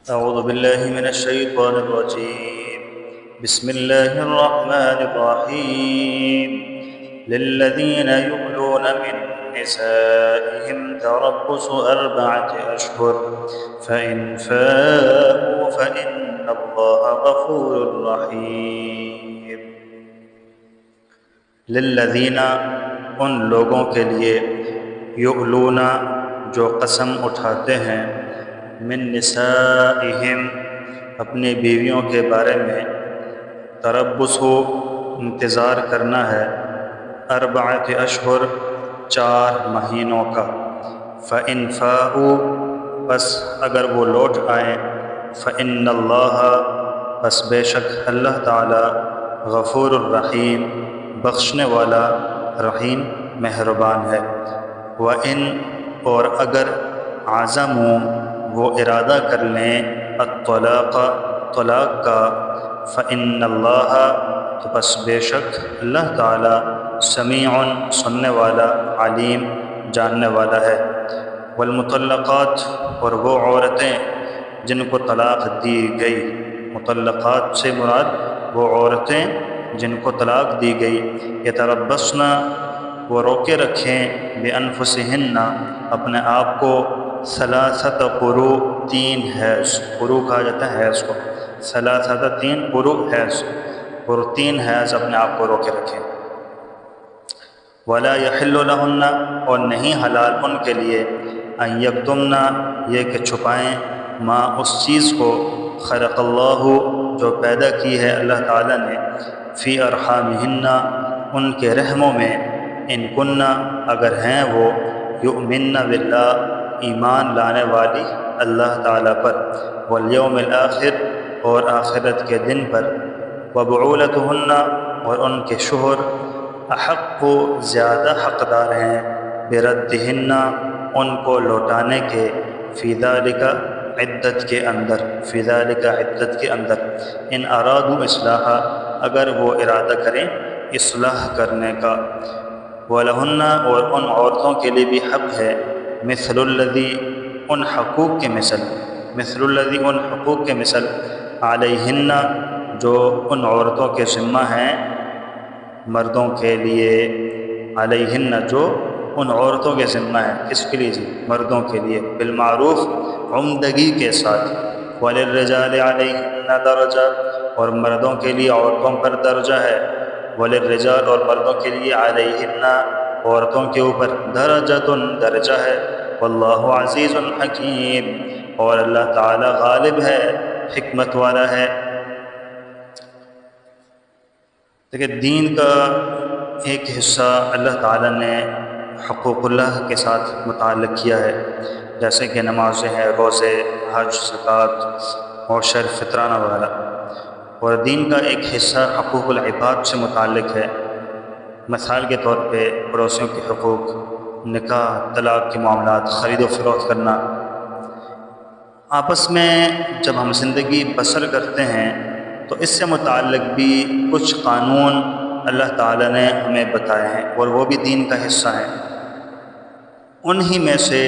أعوذ بالله من الشيطان الرجيم. بسم الله الرحمن الرحيم. للذين يؤلون من نسائهم تربص 4 أشهر فإن فاءوا فإن الله غفور رحيم. للذین ان لوگوں کے لیے یؤلون جو قسم اٹھاتے ہیں من نسائہم اپنی بیویوں کے بارے میں تربص انتظار کرنا ہے 4 اشہر 4 مہینوں کا فإن فاءوا بس اگر وہ لوٹ آئیں فإن اللہ بس بے شک اللہ تعالی غفور الرحیم بخشنے والا رحیم مہربان ہے وَإِن اور اگر عزموا وہ ارادہ کر لیں الطلاق طلاق کا فإن اللہ تو بس بے شک اللہ تعالی سمیع سننے والا علیم جاننے والا ہے والمطلقات اور وہ عورتیں جن کو طلاق دی گئی مطلقات سے مراد وہ عورتیں جن کو طلاق دی گئی یتربصن وہ روکے رکھیں بانفسہن اپنے آپ کو 3 قروء 3 حیض قروء کہا جاتا ہے حیض کو 3 قروء حیض اور 3 حیض اپنے آپ کو روکے رکھیں ولا یحل لہن اور نہیں حلال ان کے لیے ان یکتمن یہ کہ چھپائیں ما اس چیز کو خلق اللہ جو پیدا کی ہے اللہ تعالی نے فی ارحامہن ان کے رحموں میں ان کننا اگر ہیں وہ یؤمن باللہ ایمان لانے والی اللہ تعالیٰ پر والیوم الآخر اور آخرت کے دن پر وبعولتہن اور ان کے شوہر احق زیادہ حقدار ہیں بردہن ان کو لوٹانے کے فی ذالک عدت کے اندر ان ارادوا اصلاحا اگر وہ ارادہ کریں اصلاح کرنے کا وَلَهُنَّ اور ان عورتوں کے لیے بھی حق ہے مثل الذی ان حقوق کے مثل علیہن جو ان عورتوں کے ذمہ ہیں مردوں کے لیے علیہن جو ان عورتوں کے ذمہ ہیں کس کے لیے جی مردوں کے لیے بالمعروف عمدگی کے ساتھ وَلِلرِّجَالِ عَلَيْهِنَّ درجہ اور مردوں کے لیے عورتوں پر درجہ ہے وَلِلرِّجَالِ اور مردوں کے لیے عَلَيْهِنَّ عورتوں کے اوپر درجہ ہے واللہ عزیز حکیم اور اللہ تعالی غالب ہے حکمت والا ہے۔ دیکھیں دین کا ایک حصہ اللہ تعالی نے حقوق اللہ کے ساتھ متعلق کیا ہے جیسے کہ نمازیں ہیں روزے حج زکوٰۃ اور شر فطرانہ وغیرہ اور دین کا ایک حصہ حقوق العباد سے متعلق ہے مثال کے طور پہ پڑوسیوں کے حقوق نکاح طلاق کے معاملات خرید و فروخت کرنا آپس میں جب ہم زندگی بسر کرتے ہیں تو اس سے متعلق بھی کچھ قانون اللہ تعالی نے ہمیں بتائے ہیں اور وہ بھی دین کا حصہ ہیں انہی میں سے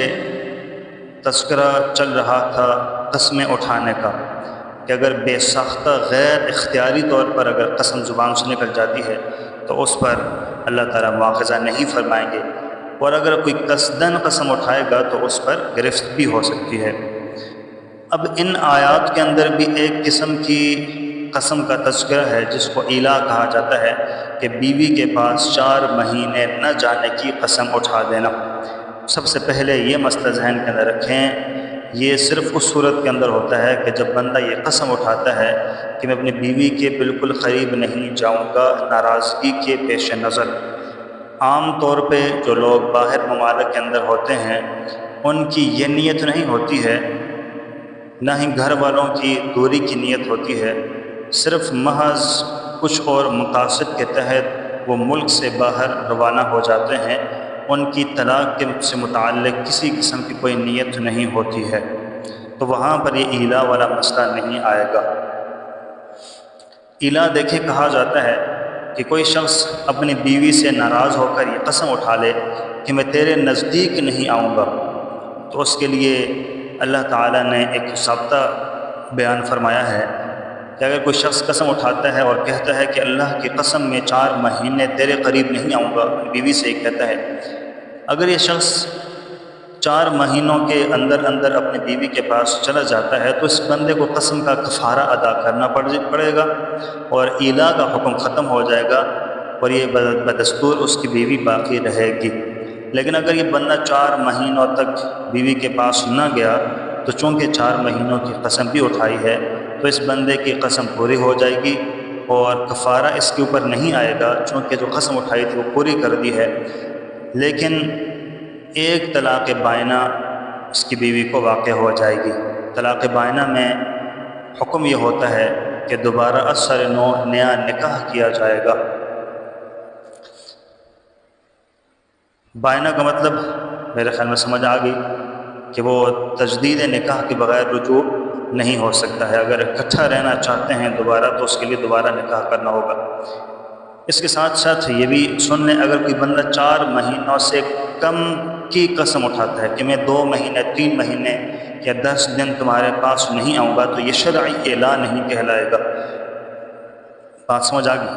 تذکرہ چل رہا تھا قسمیں اٹھانے کا کہ اگر بے ساختہ غیر اختیاری طور پر اگر قسم زبان سے نکل جاتی ہے تو اس پر اللہ تعالیٰ مواخذہ نہیں فرمائیں گے اور اگر کوئی قصداً قسم اٹھائے گا تو اس پر گرفت بھی ہو سکتی ہے۔ اب ان آیات کے اندر بھی ایک قسم کی قسم کا تذکرہ ہے جس کو ایلا کہا جاتا ہے کہ بیوی کے پاس 4 مہینے نہ جانے کی قسم اٹھا دینا۔ سب سے پہلے یہ مسئلہ ذہن کے اندر رکھیں یہ صرف اس صورت کے اندر ہوتا ہے کہ جب بندہ یہ قسم اٹھاتا ہے کہ میں اپنی بیوی کے بالکل قریب نہیں جاؤں گا ناراضگی کے پیش نظر۔ عام طور پہ جو لوگ باہر ممالک کے اندر ہوتے ہیں ان کی یہ نیت نہیں ہوتی ہے نہ ہی گھر والوں کی دوری کی نیت ہوتی ہے صرف محض کچھ اور مقاصد کے تحت وہ ملک سے باہر روانہ ہو جاتے ہیں ان کی طلاق سے متعلق کسی قسم کی کوئی نیت نہیں ہوتی ہے تو وہاں پر یہ ایلا والا مسئلہ نہیں آئے گا۔ ایلا دیکھیں کہا جاتا ہے کہ کوئی شخص اپنی بیوی سے ناراض ہو کر یہ قسم اٹھا لے کہ میں تیرے نزدیک نہیں آؤں گا تو اس کے لیے اللہ تعالیٰ نے ایک ضابطہ بیان فرمایا ہے کہ اگر کوئی شخص قسم اٹھاتا ہے اور کہتا ہے کہ اللہ کی قسم میں 4 مہینے تیرے قریب نہیں آؤں گا، بیوی سے یہ کہتا ہے، اگر یہ شخص 4 مہینوں کے اندر اندر اپنی بیوی کے پاس چلا جاتا ہے تو اس بندے کو قسم کا کفارہ ادا کرنا پڑے گا اور ایلا کا حکم ختم ہو جائے گا اور یہ بدستور اس کی بیوی باقی رہے گی۔ لیکن اگر یہ بندہ 4 مہینوں تک بیوی کے پاس نہ گیا تو چونکہ 4 مہینوں کی قسم بھی اٹھائی ہے تو اس بندے کی قسم پوری ہو جائے گی اور کفارہ اس کے اوپر نہیں آئے گا، چونکہ جو قسم اٹھائی تھی وہ پوری کر دی ہے۔ لیکن ایک طلاق بائنہ اس کی بیوی کو واقع ہو جائے گی۔ طلاق بائنہ میں حکم یہ ہوتا ہے کہ دوبارہ اثر نو نیا نکاح کیا جائے گا۔ بائنہ کا مطلب میرے خیال میں سمجھ آ گئی کہ وہ تجدید نکاح کے بغیر رجوع نہیں ہو سکتا ہے۔ اگر اکٹھا رہنا چاہتے ہیں دوبارہ تو اس کے لیے دوبارہ نکاح کرنا ہوگا۔ اس کے ساتھ ساتھ یہ بھی سن لیں، اگر کوئی بندہ 4 مہینوں سے کم کی قسم اٹھاتا ہے کہ میں 2 مہینے 3 مہینے یا 10 دن تمہارے پاس نہیں آؤں گا تو یہ شرعی اعلان نہیں کہلائے گا۔ بات سمجھ آ گئی؟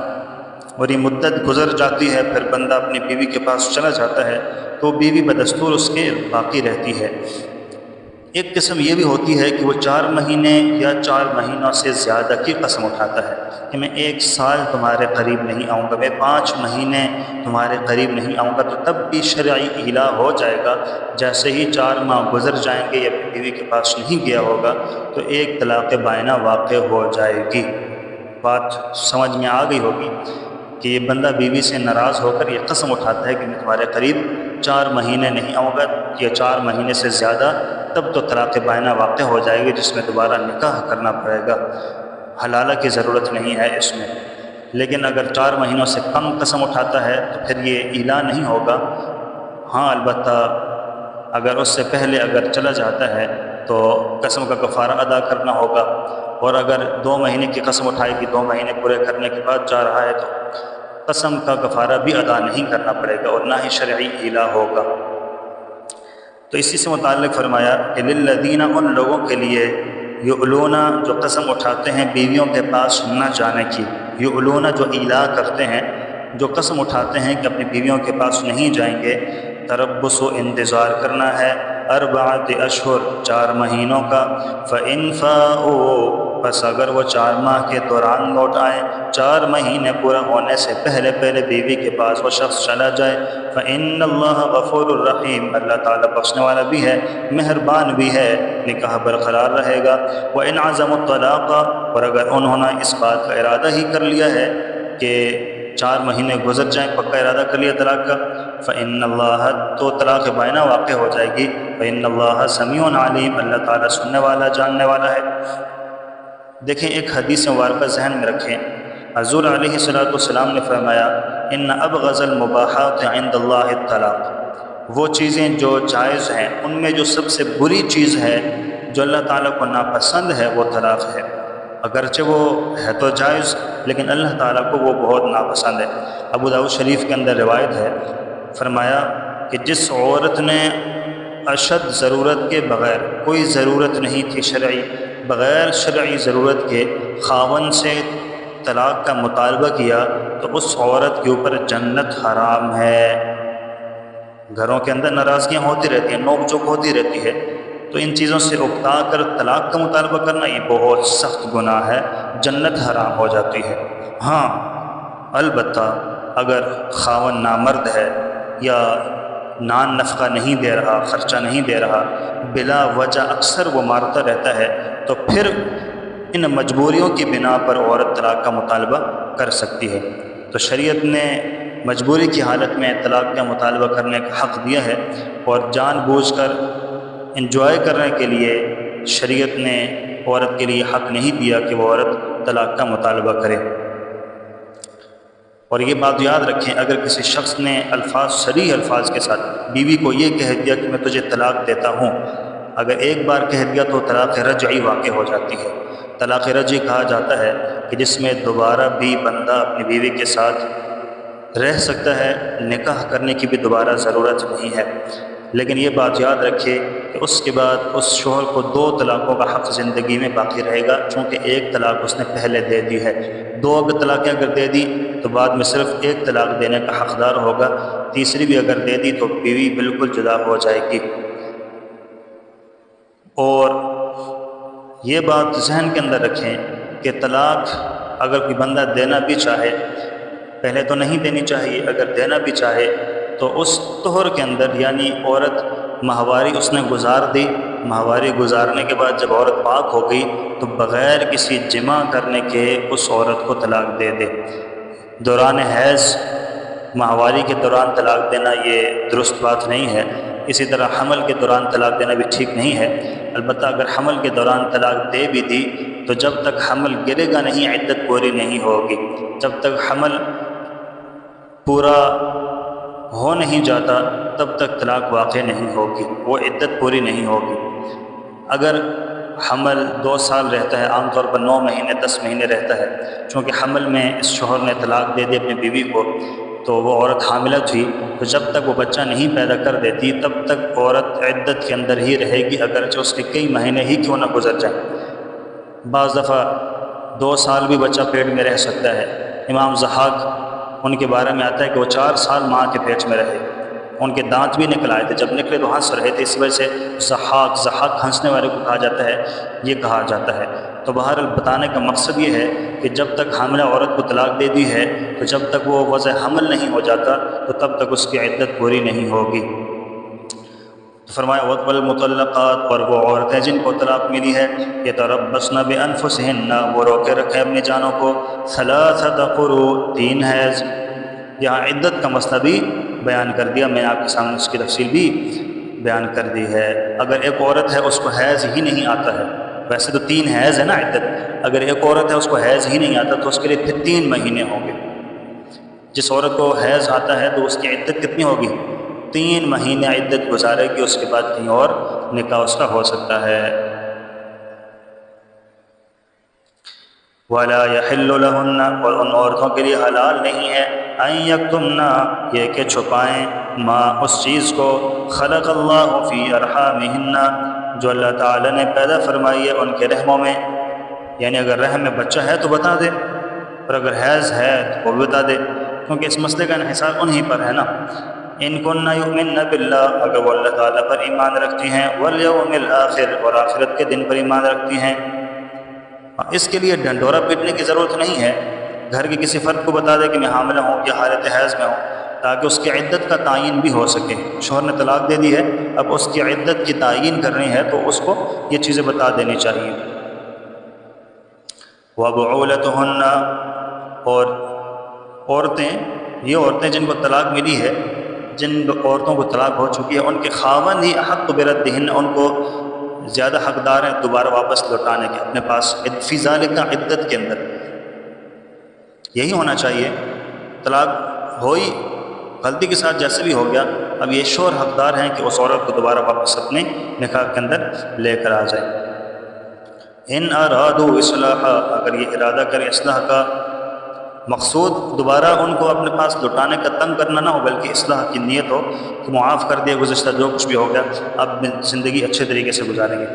اور یہ مدت گزر جاتی ہے، پھر بندہ اپنی بیوی کے پاس چلا جاتا ہے تو بیوی بدستور اس کے باقی رہتی ہے۔ ایک قسم یہ بھی ہوتی ہے کہ وہ 4 مہینے یا 4 مہینوں سے زیادہ کی قسم اٹھاتا ہے کہ میں 1 سال تمہارے قریب نہیں آؤں گا، میں 5 مہینے تمہارے قریب نہیں آؤں گا، تو تب بھی شرعی ایلا ہو جائے گا۔ جیسے ہی 4 ماہ گزر جائیں گے یا اپنی بیوی کے پاس نہیں گیا ہوگا تو ایک طلاق بائنہ واقع ہو جائے گی۔ بات سمجھ میں آ گئی ہوگی کہ یہ بندہ بیوی سے ناراض ہو کر یہ قسم اٹھاتا ہے کہ میں تمہارے قریب 4 مہینے نہیں آؤں گا یا 4 مہینے سے زیادہ، تب تو طلاق بائنہ واقع ہو جائے گی جس میں دوبارہ نکاح کرنا پڑے گا۔ حلالہ کی ضرورت نہیں ہے اس میں۔ لیکن اگر 4 مہینوں سے کم قسم اٹھاتا ہے تو پھر یہ ایلا نہیں ہوگا۔ ہاں البتہ اگر اس سے پہلے اگر چلا جاتا ہے تو قسم کا کفارہ ادا کرنا ہوگا، اور اگر 2 مہینے کی قسم اٹھائے گی 2 مہینے پورے کرنے کے بعد جا رہا ہے تو قسم کا کفارہ بھی ادا نہیں کرنا پڑے گا اور نہ ہی شرعی ایلا ہوگا۔ تو اسی سے متعلق فرمایا کہ للذین، ان لوگوں کے لیے، یؤلون جو قسم اٹھاتے ہیں بیویوں کے پاس نہ جانے کی، یؤلون جو ایلا کرتے ہیں، جو قسم اٹھاتے ہیں کہ اپنی بیویوں کے پاس نہیں جائیں گے، تربص و انتظار کرنا ہے 4 اشہر 4 مہینوں کا، فإن فاؤوا، بس اگر وہ 4 ماہ کے دوران لوٹ آئیں، 4 مہینے پورا ہونے سے پہلے بیوی کے پاس وہ شخص چلا جائے، فإن اللہ غفور الرحیم، اللہ تعالیٰ بخشنے والا بھی ہے مہربان بھی ہے، نکاح برقرار رہے گا۔ وإن عزموا الطلاق، اور اگر انہوں نے اس بات کا ارادہ ہی کر لیا ہے کہ 4 مہینے گزر جائیں، پکا ارادہ کر لیا طلاق کا، فإن اللہ، تو طلاق بائنہ واقع ہو جائے گی، فإن اللہ سمیع علیم، اللہ تعالیٰ سننے والا جاننے والا ہے۔ دیکھیں ایک حدیث مبارکہ ذہن میں رکھیں، حضور علیہ السلام نے فرمایا ان ابغض المباحات عند اللہ الطلاق، وہ چیزیں جو جائز ہیں ان میں جو سب سے بری چیز ہے جو اللہ تعالیٰ کو ناپسند ہے وہ طلاق ہے۔ اگرچہ وہ ہے تو جائز لیکن اللہ تعالیٰ کو وہ بہت ناپسند ہے۔ ابو داؤد شریف کے اندر روایت ہے، فرمایا کہ جس عورت نے اشد ضرورت کے بغیر، کوئی ضرورت نہیں تھی شرعی، بغیر شرعی ضرورت کے خاوند سے طلاق کا مطالبہ کیا تو اس عورت کے اوپر جنت حرام ہے۔ گھروں کے اندر ناراضگیاں ہوتی رہتی ہیں، نوک جھوک ہوتی رہتی ہے، تو ان چیزوں سے اکتا کر طلاق کا مطالبہ کرنا یہ بہت سخت گناہ ہے، جنت حرام ہو جاتی ہے۔ ہاں البتہ اگر خاوند نامرد ہے یا نان نفقہ نہیں دے رہا، خرچہ نہیں دے رہا، بلا وجہ اکثر وہ مارتا رہتا ہے، تو پھر ان مجبوریوں کی بنا پر عورت طلاق کا مطالبہ کر سکتی ہے۔ تو شریعت نے مجبوری کی حالت میں طلاق کا مطالبہ کرنے کا حق دیا ہے، اور جان بوجھ کر انجوائے کرنے کے لیے شریعت نے عورت کے لیے حق نہیں دیا کہ وہ عورت طلاق کا مطالبہ کرے۔ اور یہ بات یاد رکھیں، اگر کسی شخص نے صریح الفاظ کے ساتھ بیوی کو یہ کہہ دیا کہ میں تجھے طلاق دیتا ہوں، اگر ایک بار کہہ دیا تو طلاق رجعی واقع ہو جاتی ہے۔ طلاق رجعی کہا جاتا ہے کہ جس میں دوبارہ بھی بندہ اپنی بیوی کے ساتھ رہ سکتا ہے، نکاح کرنے کی بھی دوبارہ ضرورت نہیں ہے۔ لیکن یہ بات یاد رکھیے کہ اس کے بعد اس شوہر کو 2 طلاقوں کا حق زندگی میں باقی رہے گا، چونکہ 1 طلاق اس نے پہلے دے دی ہے۔ 2 طلاقیں اگر دے دی تو بعد میں صرف 1 طلاق دینے کا حقدار ہوگا، تیسری بھی اگر دے دی تو بیوی بالکل جدا ہو جائے گی۔ اور یہ بات ذہن کے اندر رکھیں کہ طلاق اگر کوئی بندہ دینا بھی چاہے، پہلے تو نہیں دینی چاہیے، اگر دینا بھی چاہے تو اس طہر کے اندر، یعنی عورت ماہواری اس نے گزار دی، ماہواری گزارنے کے بعد جب عورت پاک ہو گئی تو بغیر کسی جمع کرنے کے اس عورت کو طلاق دے دے۔ دوران حیض ماہواری کے دوران طلاق دینا یہ درست بات نہیں ہے۔ اسی طرح حمل کے دوران طلاق دینا بھی ٹھیک نہیں ہے۔ البتہ اگر حمل کے دوران طلاق دے بھی دی تو جب تک حمل گرے گا نہیں عدت پوری نہیں ہوگی، جب تک حمل پورا ہو نہیں جاتا تب تک طلاق واقع نہیں ہوگی، وہ عدت پوری نہیں ہوگی۔ اگر حمل 2 سال رہتا ہے، عام طور پر 9 مہینے 10 مہینے رہتا ہے، چونکہ حمل میں اس شوہر نے طلاق دے دی اپنی بیوی کو تو وہ عورت حاملہ تھی، تو جب تک وہ بچہ نہیں پیدا کر دیتی تب تک عورت عدت کے اندر ہی رہے گی، اگرچہ اس کے کئی مہینے ہی کیوں نہ گزر جائیں۔ بعض دفعہ 2 سال بھی بچہ پیٹ میں رہ سکتا ہے۔ امام ضحاک ان کے بارے میں آتا ہے کہ وہ 4 سال ماں کے پیٹ میں رہے، ان کے دانت بھی نکل آئے تھے، جب نکلے تو ہنس رہے تھے، اس وجہ سے ضحاک ہنسنے والے کو کہا جاتا ہے، یہ کہا جاتا ہے۔ تو بہرحال بتانے کا مقصد یہ ہے کہ جب تک حاملہ عورت کو طلاق دے دی ہے تو جب تک وہ وضع حمل نہیں ہو جاتا تو تب تک اس کی عدت پوری نہیں ہوگی۔ تو فرمایا والمطلقات، اور وہ عورتیں جن کو طلاق ملی ہے، یتربصن بانفسہن، وہ روکے رکھیں اپنی جانوں کو، 3 قروء، 3 حیض۔ یہاں عدت کا مسئلہ بھی بیان کر دیا، میں نے آپ کے سامنے اس کی تفصیل بھی بیان کر دی ہے۔ اگر ایک عورت ہے اس کو حیض ہی نہیں آتا ہے، ویسے تو 3 حیض ہے نا عدت، اگر ایک عورت ہے اس کو حیض ہی نہیں آتا تو اس کے لیے پھر 3 مہینے ہوں گے۔ جس عورت کو حیض آتا ہے تو اس کی عدت کتنی ہوگی؟ 3 مہینے عدت گزارے گی، اس کے بعد کہیں اور نکاح اس کا ہو سکتا ہے۔ وَلَا يَحِلُّ لَهُنَّ، اور ان عورتوں کے لیے حلال نہیں ہے، أَن يَكْتُمْنَ، یہ کہ چھپائیں، ما اس چیز کو، خلق اللہ فی ارحامہن، جو اللہ تعالی نے پیدا فرمائی ہے ان کے رحموں میں، یعنی اگر رحم میں بچہ ہے تو بتا دے، اور اگر حیض ہے تو وہ بھی بتا دے، کیونکہ اس مسئلے کا انحصار انہی پر ہے نا۔ ان کن یؤمن باللہ، اگر وہ اللہ تعالیٰ پر ایمان رکھتی ہیں، والیوم الآخر، اور آخرت کے دن پر ایمان رکھتی ہیں۔ اس کے لیے ڈنڈورا پیٹنے کی ضرورت نہیں ہے، گھر کے کسی فرد کو بتا دے کہ میں حاملہ ہوں یا حالت حیض میں ہوں، تاکہ اس کی عدت کا تعین بھی ہو سکے۔ شوہر نے طلاق دے دی ہے، اب اس کی عدت کی تعین کرنی ہے تو اس کو یہ چیزیں بتا دینی چاہیے۔ وَبُعُولَتُهُنَّ، اور عورتیں، یہ عورتیں جن کو طلاق ملی ہے، جن عورتوں کو طلاق ہو چکی ہے، ان کے خاوند ہی احق بردہن، ان کو زیادہ حقدار ہیں دوبارہ واپس لوٹانے کے اپنے پاس، فی ذالک، عدت کے اندر یہی ہونا چاہیے۔ طلاق ہوئی غلطی کے ساتھ جیسے بھی ہو گیا، اب یہ شوہر حقدار ہیں کہ اس عورت کو دوبارہ واپس اپنے نکاح کے اندر لے کر آ جائے۔ ان ارادوا اصلاحا، اگر یہ ارادہ کرے اصلاح کا، مقصود دوبارہ ان کو اپنے پاس لوٹانے کا تنگ کرنا نہ ہو، بلکہ اصلاح کی نیت ہو کہ معاف کر دیا گزشتہ جو کچھ بھی ہو گیا، اب زندگی اچھے طریقے سے گزاریں گے۔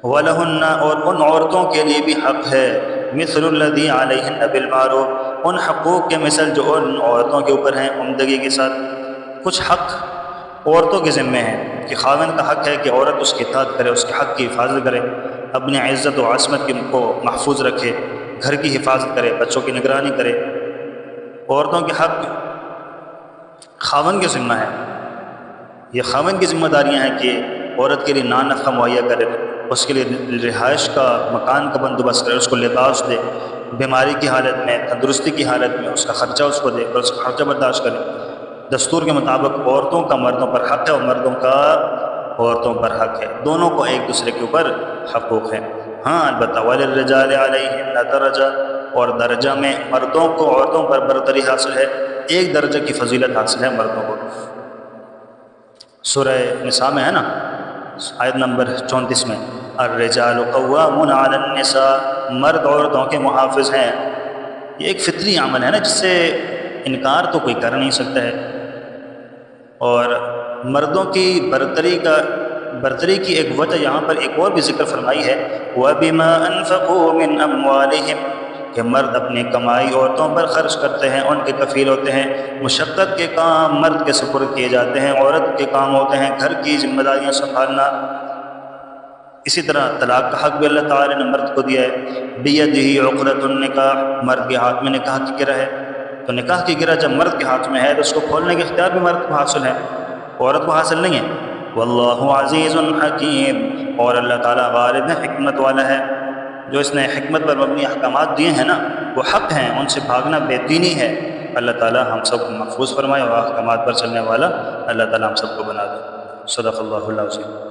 وَلَهُنَّ، اور ان عورتوں کے لیے بھی حق ہے، مثل الذی علیہن بالمعروف، ان حقوق کے مثل جو ان عورتوں کے اوپر ہیں عمدگی کے ساتھ۔ کچھ حق عورتوں کے ذمے ہیں کہ خاوند کا حق ہے کہ عورت اس کی اطاعت کرے، اس کے حق کی حفاظت کرے، اپنی عزت و عصمت کو محفوظ رکھے، گھر کی حفاظت کرے، بچوں کی نگرانی کرے۔ عورتوں کے حق خاوند کے ذمہ ہے، یہ خاوند کی ذمہ داریاں ہیں کہ عورت کے لیے نان نفقہ مہیا کرے، اس کے لیے رہائش کا، مکان کا بندوبست کرے، اس کو لباس دے، بیماری کی حالت میں، تندرستی کی حالت میں اس کا خرچہ اس کو دے اور اس کا خرچہ برداشت کرے۔ دستور کے مطابق عورتوں کا مردوں پر حق ہے اور مردوں کا عورتوں پر حق ہے، دونوں کو ایک دوسرے کے اوپر حقوق ہیں۔ ہاں البتہ وَلِلرِّجَالِ عَلَيْهِنَّ دَرَجَةٌ، اور درجہ میں مردوں کو عورتوں پر برتری حاصل ہے، ایک درجہ کی فضیلت حاصل ہے مردوں کو۔ سورہ نساء میں ہے نا، آیت نمبر 34 میں، الرجال قوامون علی النساء، مرد عورتوں کے محافظ ہیں۔ یہ ایک فطری عمل ہے نا، جس سے انکار تو کوئی کر نہیں سکتا ہے، اور مردوں کی برتری کی ایک وجہ یہاں پر ایک اور بھی ذکر فرمائی ہے، وَبِمَا أَنفَقُوا مِنْ أَمْوَالِهِمْ، کہ مرد اپنی کمائی عورتوں پر خرچ کرتے ہیں، ان کے کفیل ہوتے ہیں۔ مشقت کے کام مرد کے سپرد کیے جاتے ہیں، عورت کے کام ہوتے ہیں گھر کی ذمہ داریاں سنبھالنا۔ اسی طرح طلاق کا حق بھی اللہ تعالی نے مرد کو دیا ہے، بِيَدِهِ عُقْدَةُ النِّكَاحِ، مرد کے ہاتھ میں نکاح کی گرہ ہے، تو نکاح کی گرہ جب مرد کے ہاتھ میں ہے تو اس کو کھولنے کے اختیار بھی مرد کو حاصل ہے، عورت کو حاصل نہیں ہے۔ واللہ عزیز حکیم، اور اللہ تعالیٰ غالب ہے، حکمت والا ہے۔ جو اس نے حکمت پر مبنی احکامات دیے ہیں نا وہ حق ہیں، ان سے بھاگنا بے دینی ہے۔ اللہ تعالیٰ ہم سب کو محفوظ فرمائے اور احکامات پر چلنے والا اللہ تعالیٰ ہم سب کو بنا دے۔ صدق اللہ العظیم۔